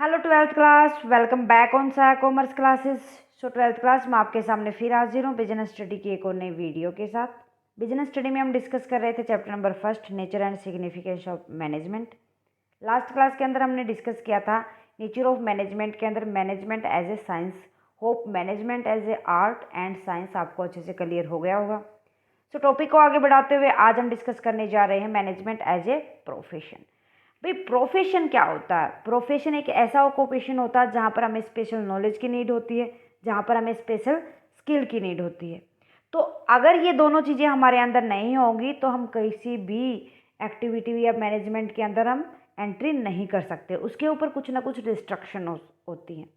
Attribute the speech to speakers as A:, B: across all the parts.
A: Hello twelfth class, welcome back on sa commerce classes. So twelfth class मैं आपके सामने फिर हाजिर हूँ बिजनेस स्टडी की एक और नई वीडियो के साथ। बिजनेस स्टडी में हम डिस्कस कर रहे थे chapter number 1, nature and significance of management. Last class के अंदर हमने डिस्कस किया था नेचर ऑफ मैनेजमेंट के अंदर management as a science. Hope management as a art and science आपको अच्छे से क्लियर हो गया होगा। सो टॉपिक को आगे बढ़ाते हुए आज हम डिस्कस करने जा रहे हैं मैनेजमेंट एज ए प्रोफेशन। भाई प्रोफेशन क्या होता है? प्रोफेशन एक ऐसा ऑक्यूपेशन होता है जहाँ पर हमें स्पेशल नॉलेज की नीड होती है, जहाँ पर हमें स्पेशल स्किल की नीड होती है। तो अगर ये दोनों चीज़ें हमारे अंदर नहीं होंगी तो हम किसी भी एक्टिविटी या मैनेजमेंट के अंदर हम एंट्री नहीं कर सकते, उसके ऊपर कुछ ना कुछ रिस्ट्रिक्शन होती हैं।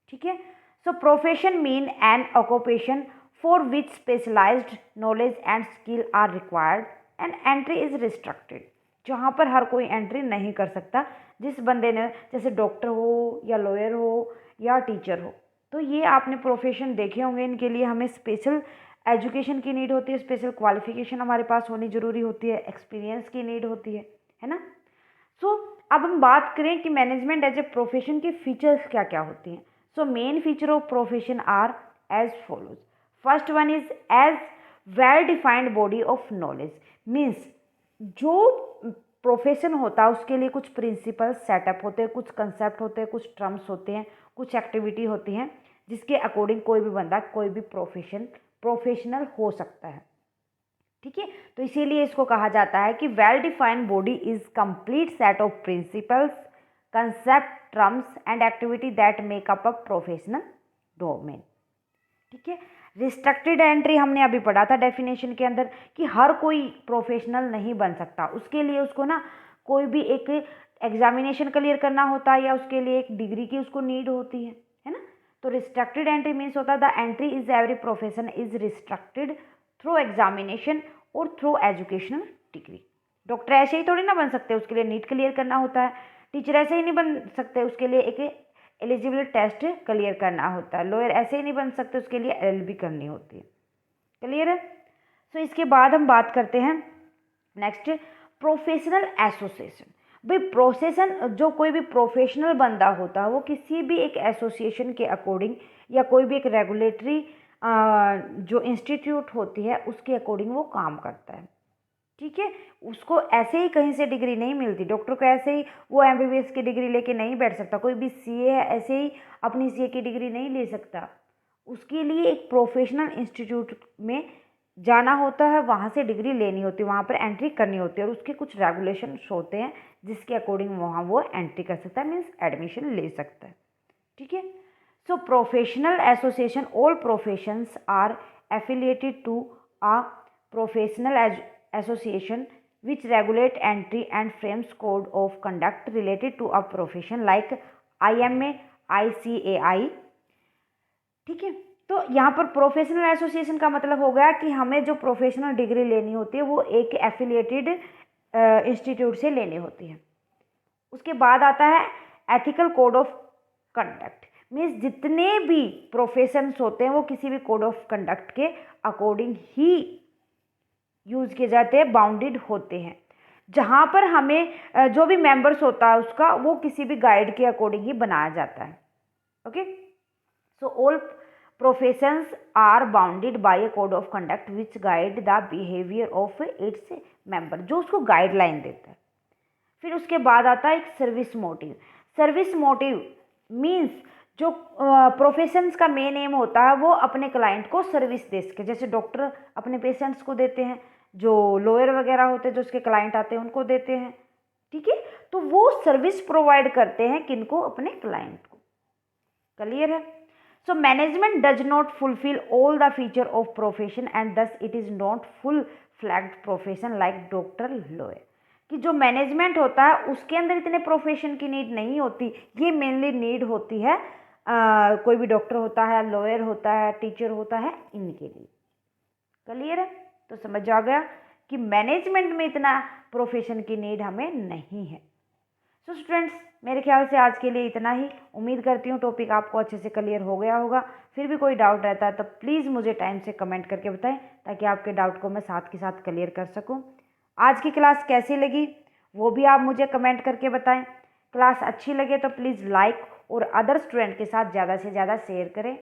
A: ठीक है। So profession mean an occupation for which specialised knowledge and skill are required and entry is restricted, जहाँ पर हर कोई एंट्री नहीं कर सकता। जिस बंदे ने जैसे डॉक्टर हो या लॉयर हो या टीचर हो, तो ये आपने प्रोफेशन देखे होंगे, इनके लिए हमें स्पेशल एजुकेशन की नीड होती है, स्पेशल क्वालिफिकेशन हमारे पास होनी ज़रूरी होती है, एक्सपीरियंस की नीड होती है ना। सो अब हम बात करें कि मैनेजमेंट एज ए प्रोफेशन के फीचर्स क्या क्या होती हैं। So main feature of profession are as follows. First one is as well defined body of knowledge. Means जो प्रोफेशन होता है उसके लिए कुछ प्रिंसिपल सेटअप होते हैं, कुछ कंसेप्ट होते हैं, कुछ टर्म्स होते हैं, कुछ एक्टिविटी होती हैं जिसके अकॉर्डिंग कोई भी बंदा कोई भी प्रोफेशनल हो सकता है। ठीक है। तो इसीलिए इसको कहा जाता है कि well defined body is complete set of principles, concept, terms and activity that make up a professional domain. ठीक है। रिस्ट्रिक्टेड एंट्री हमने अभी पढ़ा था डेफिनेशन के अंदर कि हर कोई प्रोफेशनल नहीं बन सकता, उसके लिए उसको ना कोई भी एक एग्जामिनेशन क्लियर करना होता है या उसके लिए एक डिग्री की उसको नीड होती है ना। तो रिस्ट्रिक्टेड एंट्री मीन्स होता है the entry is every profession is restricted through examination और थ्रू एजुकेशनल डिग्री। डॉक्टर ऐसे ही थोड़ी ना बन सकते, उसके लिए नीट क्लियर करना होता है। टीचर ऐसे ही नहीं बन सकते, उसके लिए एक एलिजिबिलिटी टेस्ट क्लियर करना होता है। लॉयर ऐसे ही नहीं बन सकते, उसके लिए एलएलबी करनी होती है। क्लियर है। सो इसके बाद हम बात करते हैं नेक्स्ट प्रोफेशनल एसोसिएशन। भाई प्रोफेशन, जो कोई भी प्रोफेशनल बंदा होता है वो किसी भी एक एसोसिएशन के अकॉर्डिंग या कोई भी एक रेगुलेटरी जो इंस्टीट्यूट होती है उसके अकॉर्डिंग वो काम करता है। ठीक है। उसको ऐसे ही कहीं से डिग्री नहीं मिलती। डॉक्टर को ऐसे ही वो एमबीबीएस की डिग्री लेके नहीं बैठ सकता, कोई भी सीए है ऐसे ही अपनी सीए की डिग्री नहीं ले सकता। उसके लिए एक प्रोफेशनल इंस्टीट्यूट में जाना होता है, वहाँ से डिग्री लेनी होती है, वहाँ पर एंट्री करनी होती है और उसके कुछ रेगुलेशंस होते हैं जिसके अकॉर्डिंग वहाँ वो एंट्री कर सकता है, मीन्स एडमिशन ले सकता है। ठीक है। So professional association, all professions are affiliated to a professional association which regulate entry and frames code of conduct related to a profession like IMA, ICAI। ठीक है। तो यहाँ पर प्रोफेशनल एसोसिएशन का मतलब हो गया कि हमें जो प्रोफेशनल डिग्री लेनी होती है वो एक एफिलिएटेड इंस्टीट्यूट से लेनी होती है। उसके बाद आता है ethical code of conduct. Means जितने भी प्रोफेशंस होते हैं वो किसी भी कोड ऑफ कंडक्ट के अकॉर्डिंग ही यूज किए जाते हैं, बाउंडेड होते हैं, जहाँ पर हमें जो भी मेंबर्स होता है उसका वो किसी भी गाइड के अकॉर्डिंग ही बनाया जाता है। Okay. So all professions are bounded by a code of conduct which guide the behaviour of its member, जो उसको गाइडलाइन देता है। फिर उसके बाद आता है एक service motive. Service motive means जो प्रोफेशंस का मेन एम होता है वो अपने क्लाइंट को सर्विस दे सके, जैसे डॉक्टर अपने पेशेंट्स को देते हैं, जो लॉयर वगैरह होते हैं जो उसके क्लाइंट आते हैं उनको देते हैं। ठीक है। तो वो सर्विस प्रोवाइड करते हैं किनको? अपने क्लाइंट को। क्लियर है। So management does not fulfil all the feature of profession and thus it is not full flagged profession like doctor, lawyer. कि जो मैनेजमेंट होता है उसके अंदर इतने प्रोफेशन की नीड नहीं होती, ये मेनली नीड होती है कोई भी डॉक्टर होता है, लॉयर होता है, टीचर होता है, इनके लिए। क्लियर है। तो समझ आ गया कि मैनेजमेंट में इतना प्रोफेशन की नीड हमें नहीं है। सो स्टूडेंट्स, मेरे ख्याल से आज के लिए इतना ही। उम्मीद करती हूँ टॉपिक आपको अच्छे से क्लियर हो गया होगा। फिर भी कोई डाउट रहता है तो प्लीज़ मुझे टाइम से कमेंट करके बताएं ताकि आपके डाउट को मैं साथ के साथ क्लियर कर सकूँ। आज की क्लास कैसी लगी वो भी आप मुझे कमेंट करके बताएं। क्लास अच्छी लगे तो प्लीज़ लाइक और अदर स्टूडेंट के साथ ज़्यादा से ज़्यादा शेयर करें।